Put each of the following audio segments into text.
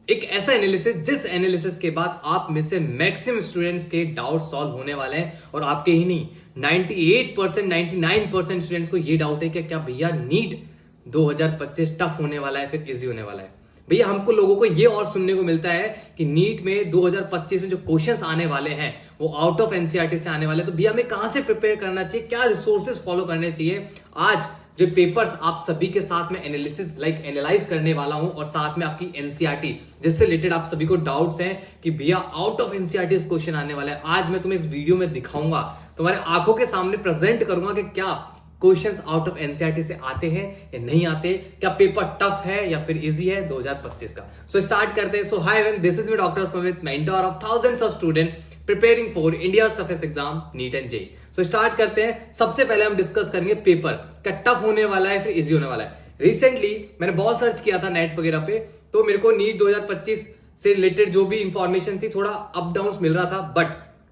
एक ऐसा एनालिसिस जिस एनालिसिस के बाद आप में से मैक्सिमम स्टूडेंट्स के डाउट सॉल्व होने वाले हैं, और आपके ही नहीं 98% 99% स्टूडेंट्स को ये डाउट है कि क्या भैया नीट 2025 टफ होने वाला है फिर इजी होने वाला है। भैया हमको लोगों को ये और सुनने को मिलता है कि नीट में 2025 में जो क्वेश्चंस आने वाले हैं वो आउट ऑफ एनसीईआरटी से आने वाले हैं, तो भैया हमें कहां से प्रिपेयर करना चाहिए, क्या रिसोर्सेज फॉलो करने चाहिए। आज जो पेपर्स आप सभी के साथ में एनालिसिस एनालाइज करने वाला हूं, और साथ में आपकी एनसीईआरटी जिससे रिलेटेड आप सभी को डाउट्स हैं कि भैया आउट ऑफ एनसीईआरटी क्वेश्चन आने वाला है, आज मैं तुम्हें इस वीडियो में दिखाऊंगा, तुम्हारे आंखों के सामने प्रेजेंट करूंगा कि क्या क्वेश्चंस आउट ऑफ एनसीईआरटी से आते हैं या नहीं आते, क्या पेपर टफ है या फिर इजी है 2025 का। सो स्टार्ट करते हैं। So hi everyone, this is me doctor Sumit, mentor of thousands of student preparing for India's toughest exam NEET and JEE. So start करते हैं। सबसे पहले हम डिस्कस करेंगे पेपर क्या टफ होने वाला है फिर इजी होने वाला है। रिसेंटली मैंने बहुत सर्च किया था नेट वगैरह पे, तो मेरे को नीट 2025 से रिलेटेड जो भी इंफॉर्मेशन थी थोड़ा अप डाउन मिल रहा था, बट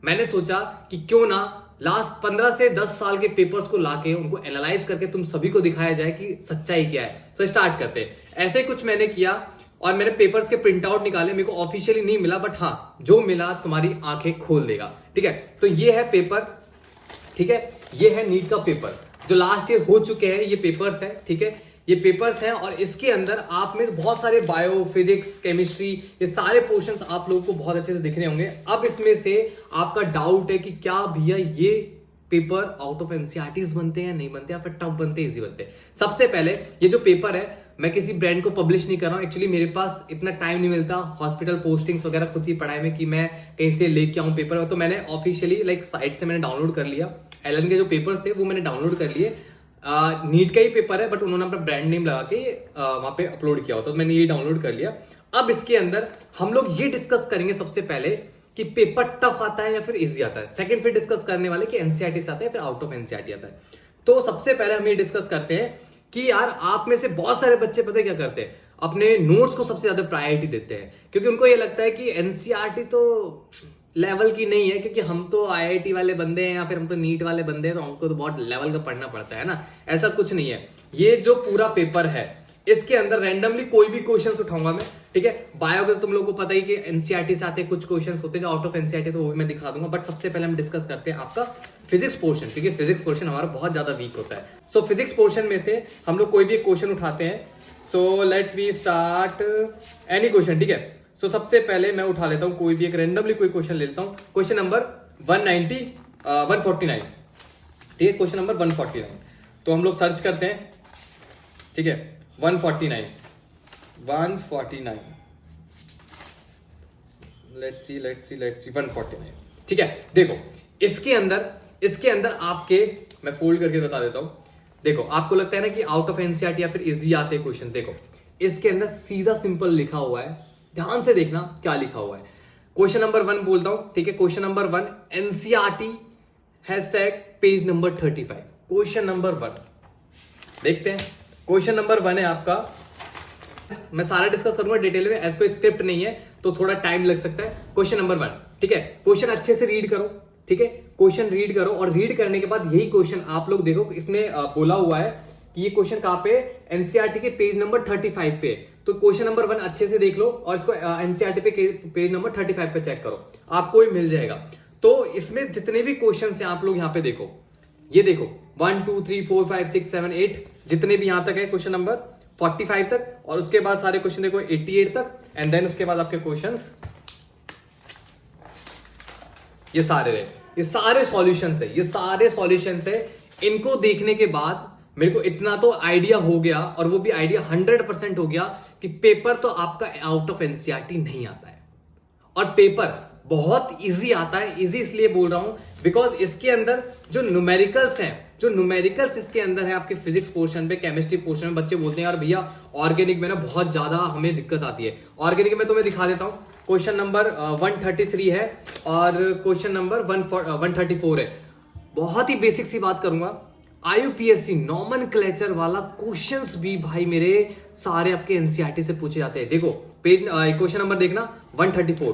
मैंने सोचा कि क्यों ना लास्ट 15 से 10 साल के पेपर्स को लाके उनको एनालाइज करके तुम सभी को दिखाया जाए कि सच्चाई क्या है। तो स्टार्ट करते हैं। ऐसे कुछ मैंने किया और मैंने पेपर्स के प्रिंट आउट निकाले, मेरे को ऑफिशियली नहीं मिला, बट हाँ जो मिला तुम्हारी आंखें खोल देगा। ठीक है, तो ये है पेपर, ठीक है, ये है नीट का पेपर जो लास्ट ईयर हो चुके हैं, ये पेपर्स है। ठीक है, ये पेपर्स हैं और इसके अंदर आप में बहुत सारे बायो, फिजिक्स, केमिस्ट्री, ये सारे पोर्शंस आप लोगों को बहुत अच्छे से दिख रहे होंगे। अब इसमें से आपका डाउट है कि क्या भैया ये पेपर आउट ऑफ एनसीईआरटीज बनते हैं, नहीं बनते, या फिर टफ बनते हैं, इजी बनते हैं। सबसे पहले ये जो पेपर है, मैं किसी ब्रांड को पब्लिश नहीं कर रहा हूं, एक्चुअली मेरे पास इतना टाइम नहीं मिलता हॉस्पिटल पोस्टिंग्स वगैरह खुद की पढ़ाई में कि मैं कहीं से लेके आऊं पेपर। तो मैंने ऑफिशियली साइट से मैंने डाउनलोड कर लिया, एलन के जो पेपर्स थे वो मैंने डाउनलोड कर लिए। नीट का ही पेपर है, बट उन्होंने अपना ब्रांड नेम लगा के वहां पे अपलोड किया होता, तो मैंने ये डाउनलोड कर लिया। अब इसके अंदर हम लोग ये डिस्कस करेंगे सबसे पहले कि पेपर टफ आता है या फिर इजी आता है। सेकंड फिर डिस्कस करने वाले कि एनसीईआरटी से आता है फिर आउट ऑफ एनसीईआरटी आता है। तो सबसे पहले हम ये डिस्कस करते हैं कि यार आप में से बहुत सारे बच्चे पता है क्या करते हैं, अपने नोट्स को सबसे ज्यादा प्रायोरिटी देते हैं, क्योंकि उनको ये लगता है कि एनसीईआरटी तो लेवल की नहीं है, क्योंकि हम तो आईआईटी वाले बंदे हैं या फिर हम तो नीट वाले बंदे हैं, तो हमको तो बहुत लेवल का पढ़ना पड़ता है ना। ऐसा कुछ नहीं है। ये जो पूरा पेपर है इसके अंदर रैंडमली कोई भी क्वेश्चंस उठाऊंगा मैं। ठीक है, बायो का तुम लोगों को पता ही कि एनसीईआरटी से आते कुछ क्वेश्चंस होते हैं जो आउट ऑफ एनसीईआरटी, तो वो भी मैं दिखा दूंगा। बट सबसे पहले हम डिस्कस करते हैं आपका फिजिक्स पोर्शन, क्योंकि फिजिक्स पोर्शन हमारा बहुत ज्यादा वीक होता है। सो फिजिक्स पोर्शन में से हम लोग कोई भी एक क्वेश्चन उठाते हैं। So let we start any question. ठीक है, सो सबसे पहले मैं उठा लेता हूं कोई भी एक रैंडमली कोई क्वेश्चन ले लेता हूं। Question number 149। ठीक है, क्वेश्चन नंबर 149। तो हम लोग सर्च करते हैं। ठीक है, 149 लेट्स सी 149। ठीक है, देखो इसके अंदर आपके, मैं फोल्ड करके बता देता हूं। देखो आपको लगता है ना कि आउट ऑफ एनसीईआरटी या फिर इजी आते हैं क्वेश्चन, देखो इसके अंदर सीधा सिंपल लिखा हुआ है, ध्यान से देखना क्या लिखा हुआ है। क्वेश्चन नंबर 1 बोलता हूं। ठीक है, question number 1 NCERT page number 35। Question number 1 देखते हैं। क्वेश्चन नंबर 1 है आपका, मैं सारा डिस्कस करूंगा डिटेल में, ऐसा कोई स्क्रिप्ट नहीं है तो थोड़ा टाइम लग सकता है। क्वेश्चन नंबर 1, ठीक है, क्वेश्चन अच्छे से रीड करो। ठीक है, क्वेश्चन रीड करो और रीड करने के बाद यही क्वेश्चन आप लोग देखो, इसमें बोला हुआ है कि ये क्वेश्चन कहां पे, एनसीईआरटी के पेज नंबर 35 पे। तो क्वेश्चन नंबर 1 अच्छे से देख लो और इसको एनसीईआरटी पे पेज नंबर 35 पे चेक करो, आपको ही मिल जाएगा। तो इसमें जितने भी क्वेश्चन हैं आप लोग यहाँ पे देखो, ये देखो 1 2 3 4 5 6 7 8 जितने भी यहां तक है क्वेश्चन नंबर 45 तक, और उसके बाद सारे क्वेश्चन देखो 88 तक, एंड देन उसके बाद आपके क्वेश्चंस ये सारे रहे, ये सारे सॉल्यूशंस है, ये सारे सॉल्यूशंस है। इनको देखने के बाद मेरे को इतना तो आइडिया हो गया, और वो भी आइडिया 100% हो गया कि पेपर तो आपका आउट ऑफ एनसीईआरटी नहीं आता है, और पेपर बहुत इजी आता है। इजी इसलिए बोल रहा हूं बिकॉज इसके अंदर जो न्यूमेरिकल्स हैं, जो न्यूमेरिकल्स इसके अंदर है आपके फिजिक्स पोर्शन पे, केमिस्ट्री पोर्शन में, बच्चे बोलते हैं यार भैया ऑर्गेनिक में ना बहुत ज्यादा हमें दिक्कत आती है। ऑर्गेनिक में तुम्हें दिखा देता हूं, क्वेश्चन नंबर 133 है और क्वेश्चन नंबर 134 है। बहुत ही बेसिक सी बात करूंगा, आईयूपीएससी नॉमेनक्लेचर वाला क्वेश्चंस भी भाई मेरे सारे आपके एनसीईआरटी से पूछे जाते हैं। देखो पेज क्वेश्चन नंबर देखना 134,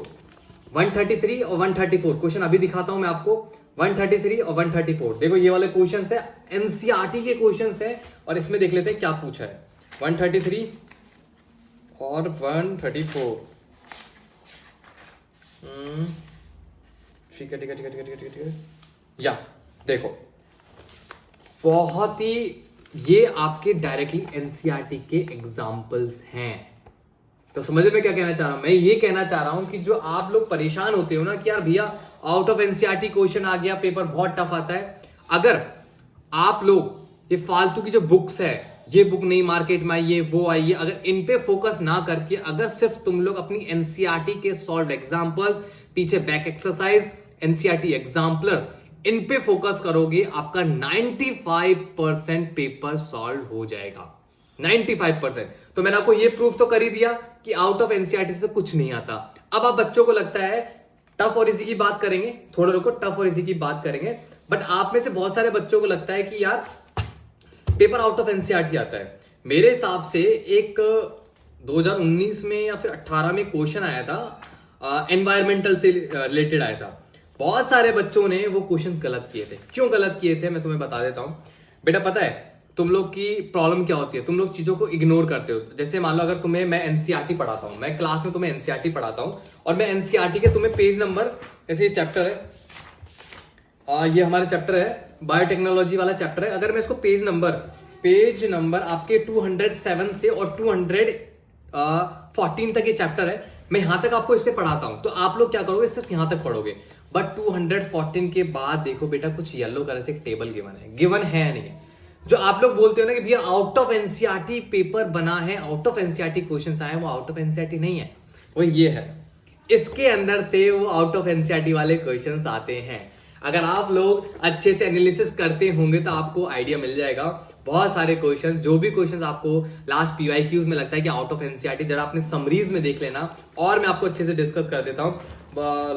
133 और 134 क्वेश्चन अभी दिखाता हूं मैं आपको। 133 और 134 देखो ये वाले क्वेश्चंस है, एनसीईआरटी के क्वेश्चंस है, और इसमें देख लेते हैं क्या पूछा है। 133 और 134 ठीक है ठीक है ठीक है ठीक है ठीक है ठीक है। या देखो, बहुत ही ये आपके डायरेक्टली एनसीईआरटी के एग्जाम्पल्स हैं। तो समझ में क्या कहना चाह रहा हूं मैं? ये कहना चाह रहा हूं कि जो आप लोग परेशान होते हो ना कि यार भैया आउट ऑफ एनसीईआरटी क्वेश्चन आ गया, पेपर बहुत टफ आता है, अगर आप लोग ये फालतू की जो बुक्स है, ये बुक नहीं मार्केट में आई है, वो आई है, अगर इन पे फोकस ना करके अगर सिर्फ तुम लोग अपनी एनसीईआरटी के सॉल्व एग्जाम्पल्स, पीछे बैक एक्सरसाइज, एनसीईआरटी एग्जाम्पलर, इन पे फोकस करोगे, आपका 95% पेपर सॉल्व हो जाएगा। 95%। तो मैंने आपको ये प्रूफ तो कर ही दिया कि आउट ऑफ एनसीईआरटी से कुछ नहीं आता। अब आप बच्चों को लगता है टफ और इजी की बात करेंगे, थोड़ा रुको, टफ और इजी की बात करेंगे, बट आप में से बहुत सारे बच्चों को लगता है कि यार पेपर आउट ऑफ एनसीईआरटी आता है। मेरे हिसाब से एक 2019 में या फिर 18 में क्वेश्चन आया था, एनवायरमेंटल से रिलेटेड आया था। बहुत सारे बच्चों ने वो क्वेश्चंस गलत किए थे। क्यों गलत किए थे मैं तुम्हें बता देता हूं। बेटा पता है तुम लोग की प्रॉब्लम क्या होती है, तुम लोग चीजों को इग्नोर करते हो। जैसे मान लो अगर तुम्हें मैं एनसीईआरटी पढ़ाता हूं, मैं क्लास में तुम्हें एनसीईआरटी पढ़ाता हूं और मैं एनसीईआरटी के तुम्हें पेज नंबर, जैसे ये चैप्टर है, ये हमारा चैप्टर है बायोटेक्नोलॉजी वाला चैप्टर है, अगर मैं इसको पेज नंबर आपके 207 से और 214 तक ये चैप्टर है, मैं यहां तक आपको इस पे पढ़ाता हूं, तो आप लोग क्या करोगे, सिर्फ यहां तक पढ़ोगे। बट 214 के बाद देखो बेटा कुछ येलो कलर से एक टेबल गिवन है नहीं है। जो आप लोग बोलते हो ना कि भैया आउट ऑफ एनसीईआरटी पेपर बना है, आउट ऑफ एनसीईआरटी क्वेश्चंस आए, वो आउट ऑफ एनसीईआरटी नहीं है, वो ये है, इसके अंदर से वो आउट ऑफ एनसीईआरटी वाले क्वेश्चंस आते हैं। अगर आप लोग अच्छे से एनालिसिस करते होंगे तो आपको आइडिया मिल जाएगा। बहुत सारे क्वेश्चंस, जो भी क्वेश्चंस आपको लास्ट पीवाईक्यूज में लगता है कि आउट ऑफ एनसीईआरटी, जरा अपने समरीज में देख लेना और मैं आपको अच्छे से डिस्कस कर देता हूं।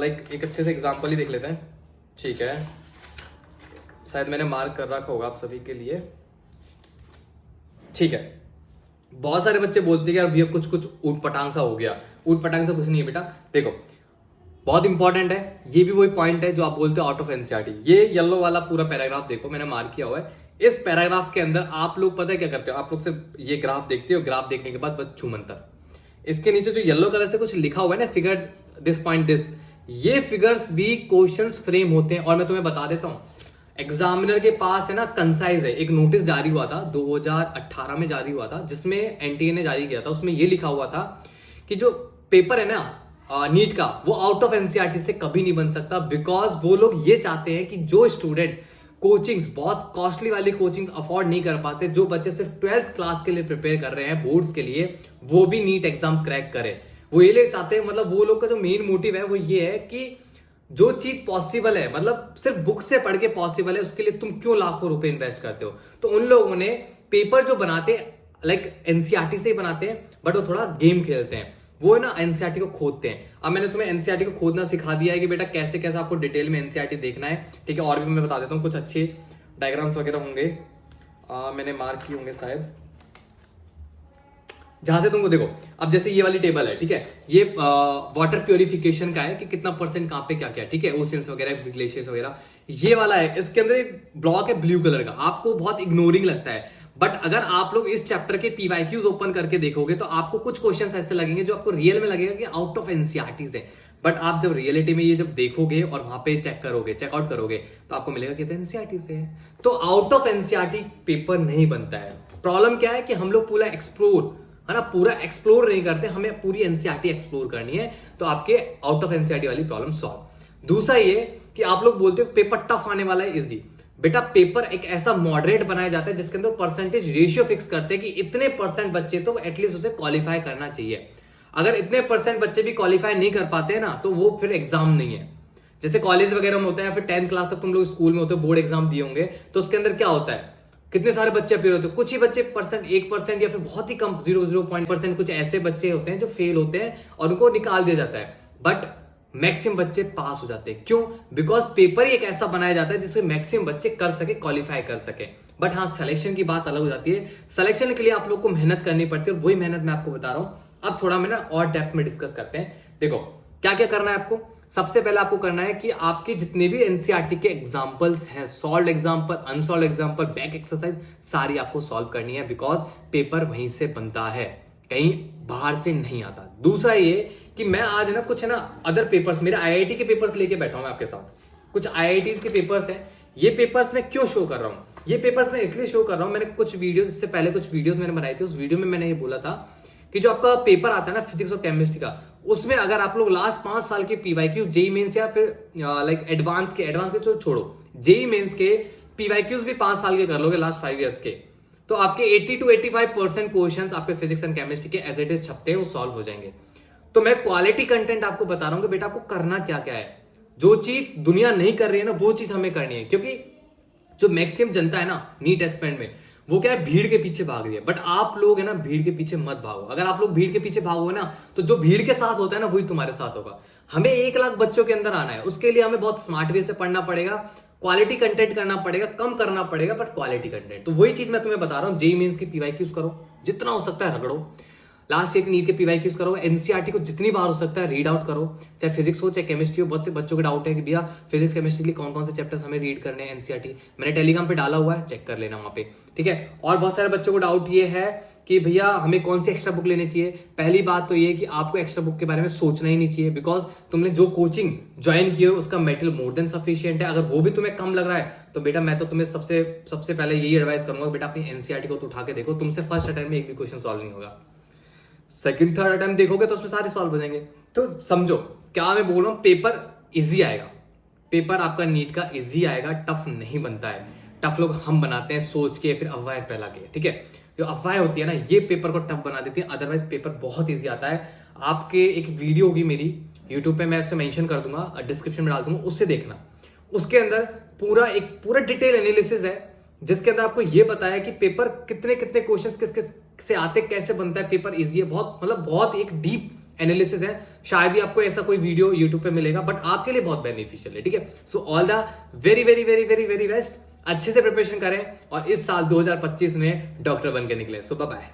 लाइक एक अच्छे से एग्जांपल ही देख लेते हैं, ठीक है? शायद मैंने मार्क कर रखा होगा आप सभी के लिए, ठीक है? बहुत सारे बच्चे बोलते हैं कि यार भैया कुछ कुछ ऊट पटांग सा हो गया। ऊट पटांग सा कुछ नहीं है बेटा। देखो बहुत इंपॉर्टेंट है, ये भी वही पॉइंट है जो आप बोलते हो आउट ऑफ एनसीईआरटी। ये येलो वाला पूरा पैराग्राफ देखो, मैंने मार्क किया हुआ है। इस पैराग्राफ के अंदर आप लोग पता है क्या करते हो, आप लोग सिर्फ ये ग्राफ देखते हो, ग्राफ देखने के बाद बस छूमंतर, इसके नीचे जो येलो कलर से कुछ लिखा हुआ है ना, फिगर दिस पॉइंट दिस, ये फिगर्स भी क्वेश्चंस फ्रेम होते हैं। और मैं तुम्हें बता देता हूं, एग्जामिनर के पास है ना कंसाइज है, एक नोटिस जारी हुआ था 2018 में जारी हुआ था, जिसमें एनटीए ने जारी किया था। उसमें ये लिखा हुआ था कि जो पेपर है ना नीट का, वो आउट ऑफ एनसीईआरटी से कभी नहीं बन सकता, बिकॉज वो लोग ये चाहते हैं कि जो स्टूडेंट कोचिंग्स, बहुत कॉस्टली वाली कोचिंग्स अफोर्ड नहीं कर पाते, जो बच्चे सिर्फ 12th क्लास के लिए प्रिपेयर कर रहे हैं बोर्ड्स के लिए, वो भी नीट एग्जाम क्रैक करे। वो ये लोग चाहते हैं, मतलब वो लोग का जो मेन मोटिव है वो ये है कि जो चीज पॉसिबल है, मतलब सिर्फ बुक से पढ़ के पॉसिबल है, उसके लिए तुम क्यों लाखों रुपए इन्वेस्ट करते हो। तो उन लोगों ने पेपर जो बनाते लाइक एनसीईआरटी से ही बनाते हैं, बट वो थोड़ा गेम खेलते हैं, वो ना एनसीईआरटी को खोदते हैं। अब मैंने तुम्हें एनसीईआरटी को खोदना सिखा दिया है कि बेटा कैसे कैसे आपको डिटेल में एनसीईआरटी देखना है, ठीक है? और भी मैं बता देता हूँ, कुछ अच्छे डायग्राम्स वगैरह होंगे, मैंने मार्क किए होंगे शायद, जहां से तुमको देखो। अब जैसे ये वाली टेबल है, ठीक है? ये वाटर प्योरिफिकेशन का है कि कितना परसेंट कहां पे क्या क्या, ठीक है? ओशियंस वगैरह, ग्लेशियर्स वगैरह, ये वाला है। इसके अंदर एक ब्लॉक है ब्लू कलर का, आपको बहुत इग्नोरिंग लगता है, बट अगर आप लोग इस चैप्टर के पीवाईक्यूज ओपन करके देखोगे तो आपको कुछ क्वेश्चंस ऐसे लगेंगे जो आपको रियल में लगेगा कि आउट ऑफ एनसीईआरटी से, बट आप जब रियलिटी में ये जब देखोगे और वहां पे चेक करोगे, चेकआउट करोगे, तो आपको मिलेगा कि एनसीईआरटी से है। तो आउट ऑफ एनसीईआरटी पेपर नहीं बनता है। प्रॉब्लम क्या है कि हम लोग पूरा एक्सप्लोर, है ना, पूरा एक्सप्लोर नहीं करते, हमें पूरी एनसीईआरटी एक्सप्लोर करनी है, तो आपके आउट ऑफ एनसीईआरटी वाली प्रॉब्लम सॉल्व। दूसरा ये कि आप लोग बोलते हो पेपर टफ आने वाला है, इजी। बेटा पेपर एक ऐसा मॉडरेट बनाया जाता है जिसके अंदर परसेंटेज रेशियो फिक्स करते हैं कि इतने परसेंट बच्चे तो एटलीस्ट उसे क्वालिफाई करना चाहिए। अगर इतने परसेंट बच्चे भी क्वालिफाई नहीं कर पाते हैं ना, तो वो फिर एग्जाम नहीं है। जैसे कॉलेज वगैरह में होता है, फिर 10th क्लास तक तुम लोग स्कूल में होते हो, बोर्ड एग्जाम दिए होंगे, तो उसके अंदर क्या होता है, कितने सारे बच्चे अपीयर होते हैं, कुछ ही बच्चे परसेंट, 1% या फिर बहुत ही कम 0.0% कुछ ऐसे बच्चे होते हैं जो फेल होते हैं और उनको निकाल दिया जाता है, बट मैक्सिमम बच्चे पास हो जाते हैं। क्यों? बिकॉज पेपर ही एक ऐसा बनाया जाता है जिसमें मैक्सिमम बच्चे कर सके, क्वालिफाई कर सके। बट हाँ, सिलेक्शन की बात अलग हो जाती है। सिलेक्शन के लिए आप लोग को मेहनत करनी पड़ती है, और वही मेहनत मैं आपको बता रहा हूं। अब थोड़ा मैं ना और डेप्थ में डिस्कस करते हैं। देखो क्या क्या करना है आपको। सबसे पहले आपको करना है कि आपके जितने भी एनसीईआरटी के एग्जाम्पल्स हैं, solve example, unsolve example, back exercise, सारी आपको सॉल्व करनी है, बिकॉज पेपर वहीं से बनता है। कहीं बाहर से नहीं आता। दूसरा ये कि मैं आज ना कुछ ना अदर पेपर्स, मेरे आईआईटी के पेपर्स लेके बैठा हूं मैं आपके साथ। कुछ आईआईटीज के पेपर्स हैं। ये पेपर्स मैं क्यों शो कर रहा हूं? ये पेपर्स मैं इसलिए शो कर रहा हूं, मैंने कुछ वीडियो, इससे पहले कुछ वीडियोस मैंने बनाई थी, उस वीडियो में मैंने ये बोला था कि जो आपका पेपर आता है ना फिजिक्स और केमिस्ट्री का, उसमें अगर आप लोग लास्ट 5 साल के पीवाईक्यू जेई मेंस या फिर लाइक एडवांस के तो छोड़ो, जेई मेंस के पीवाईक्यूज भी 5 साल के कर लोगे लास्ट 5 ईयर्स के, तो आपके 80 to 85% क्वेश्चंस आपके फिजिक्स एंड केमिस्ट्री के एज इट इज छपते हैं, वो सॉल्व हो जाएंगे। तो मैं क्वालिटी कंटेंट आपको बता रहा हूं कि बेटा आपको करना क्या क्या है। जो चीज दुनिया नहीं कर रही है ना, वो चीज हमें करनी है। क्योंकि जो मैक्सिमम जनता है ना नीट एस्पेंड में, वो क्या है, भीड़ के पीछे भाग रही है। बट आप लोग है ना भीड़ के पीछे मत भागो। अगर आप लोग भीड़ के पीछे भागोगे ना, तो जो भीड़ के साथ होता है ना, वही तुम्हारे साथ होगा। हमें 1 लाख बच्चों के अंदर आना है, उसके लिए हमें बहुत स्मार्ट वे से पढ़ना पड़ेगा, क्वालिटी कंटेंट करना पड़ेगा, कम करना पड़ेगा बट क्वालिटी कंटेंट। तो वही चीज मैं तुम्हें बता रहा हूं। जेईई मेंस की पीवाईक्यूज करो, जितना हो सकता है रगड़ो। लास्ट ईयर नीट के पीवाईक्यूज करो, एनसीईआरटी को जितनी बार हो सकता है रीड आउट करो, चाहे फिजिक्स हो चाहे केमिस्ट्री हो। बहुत से बच्चों के डाउट है कि भैया फिजिक्स केमिस्ट्री के लिए कौन कौन से चैप्टर्स हमें रीड करने हैं एनसीईआरटी, मैंने टेलीग्राम पे डाला हुआ है, चेक कर लेना वहां पे, ठीक है। और बहुत सारे बच्चों को डाउट ये है कि भैया हमें कौन सी एक्स्ट्रा बुक लेनी चाहिए। पहली बात तो ये कि आपको एक्स्ट्रा बुक के बारे में सोचना ही नहीं चाहिए, बिकॉज तुमने जो कोचिंग ज्वाइन की है उसका मेटेरियल मोर देन सफिशिएंट है। अगर वो भी तुम्हें कम लग रहा है तो बेटा मैं तो तुम्हें सबसे पहले यही एडवाइस करूंगा, बेटा अपनी एनसीईआरटी को तो उठा के देखो। तुमसे फर्स्ट अटेम्प्ट में एक भी क्वेश्चन सॉल्व नहीं होगा, सेकंड थर्ड अटेम्प्ट देखोगे तो उसमें सारे सॉल्व हो जाएंगे। तो समझो क्या मैं बोल रहा हूं, पेपर इजी आएगा, पेपर आपका नीट का इजी आएगा, टफ नहीं बनता है। टफ लोग हम बनाते हैं सोच के, फिर अफवाह फैला के, ठीक है। जो अफवाह होती है ना, ये पेपर को टफ बना देती है, अदरवाइज पेपर बहुत इजी आता है। आपके एक वीडियो होगी मेरी यूट्यूब पे, मैं उससे मेंशन कर दूंगा, डिस्क्रिप्शन में डाल दूंगा, उससे देखना। उसके अंदर पूरा डिटेल एनालिसिस है, जिसके अंदर आपको ये बताया कि पेपर कितने कितने क्वेश्चंस किस किस से आते, कैसे बनता है, पेपर इजी है बहुत, मतलब बहुत एक डीप एनालिसिस है। शायद ही आपको ऐसा कोई वीडियो यूट्यूब पे मिलेगा, बट आपके लिए बहुत बेनिफिशियल है, ठीक है। So all the very very very very very best. अच्छे से प्रिपरेशन करें और इस साल 2025 में डॉक्टर बन के निकले। सो बाय बाय।